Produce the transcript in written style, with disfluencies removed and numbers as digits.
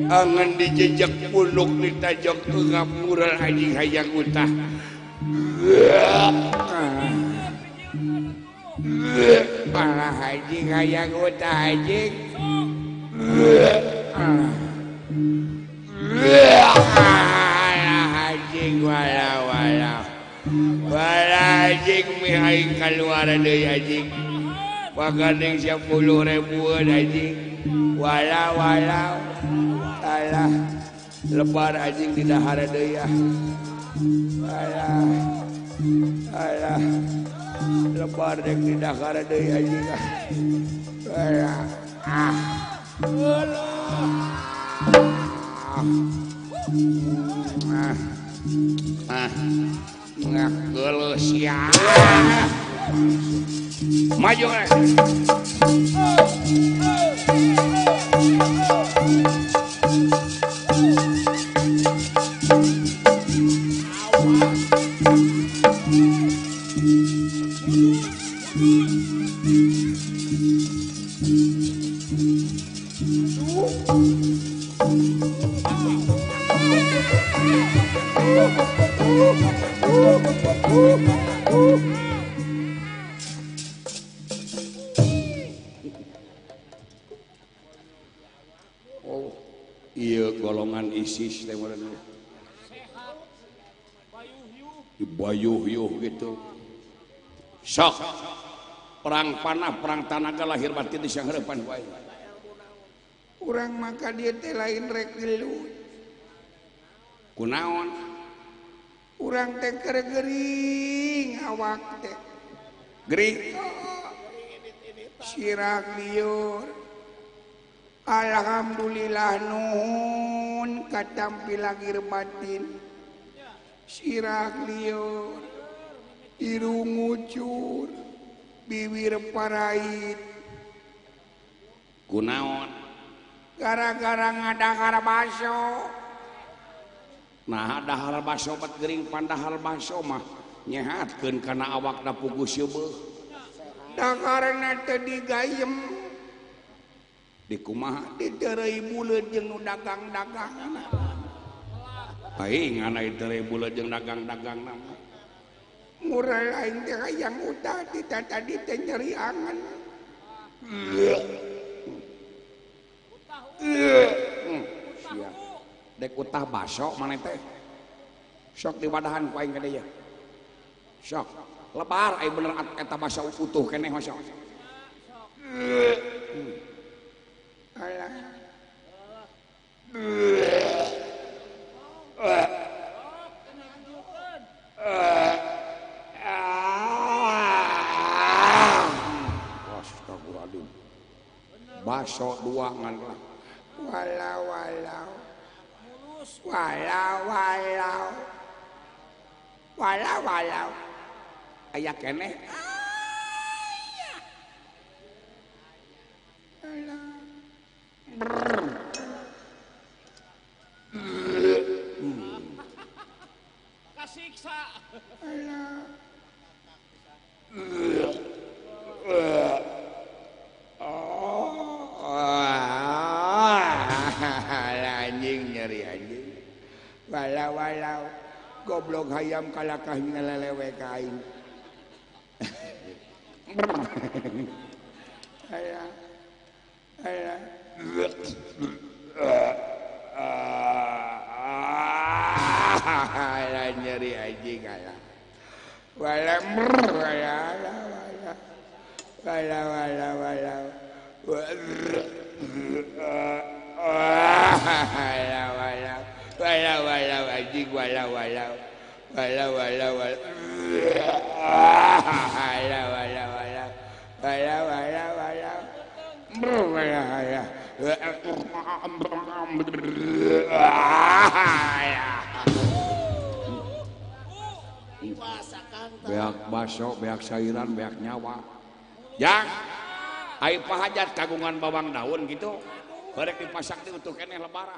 Angan dijejak puluk ditajak ke ngapural anjing hayang utah. Malah anjing hayang utah anjing. Anjing walau anjing mihai keluar deui anjing. Pagandeng 10.000 anjing. Walau alah lebar anjing di dahar deui ya. Alah lebar dek di dahar deui anjing. Ngakeul sia. Maju iya golongan ISIS teh bayuh gitu sok perang panah perang tanaga lahir batin di sangeurepan wae urang maka dia teh lain rek gelut kunaon urang teh keur gering awak teh gering sirak liur. Alhamdulillah nuhun katampi lahir batin sirah liur irung ngucur bibir parait kunaon gara-gara ngadahar baso nah dahar baso bat gering pandahar baso mah nyehatkeun kana awakna puguh seubeuh daharna teu digayem di kumaha diterei buleut jeung nu dagang-dagangna aing ngana diterei buleut jeung dagang-dagangna mural aing teh hayang utah kita tadi teh nyeri angan sia dek utah baso maneh teh sok diwadahan ku aing ka dieu sok lebar ai bener eta baso utuh keneh mah sok alah astagfirullahaladzim baso dua ngan walau aya keneh kasiksa anjing nyeri anjing walau goblok hayam kalakah ngelelewe ka aing alah nyeri anjing alah walau anjing walau wala wala wala wala wala wala wala wala wala wala beak baso, beak sayuran, beak nyawa. Yang ai pahajat kagungan bawang daun gitu. Barek dipasak teh untuk keneh lebaran.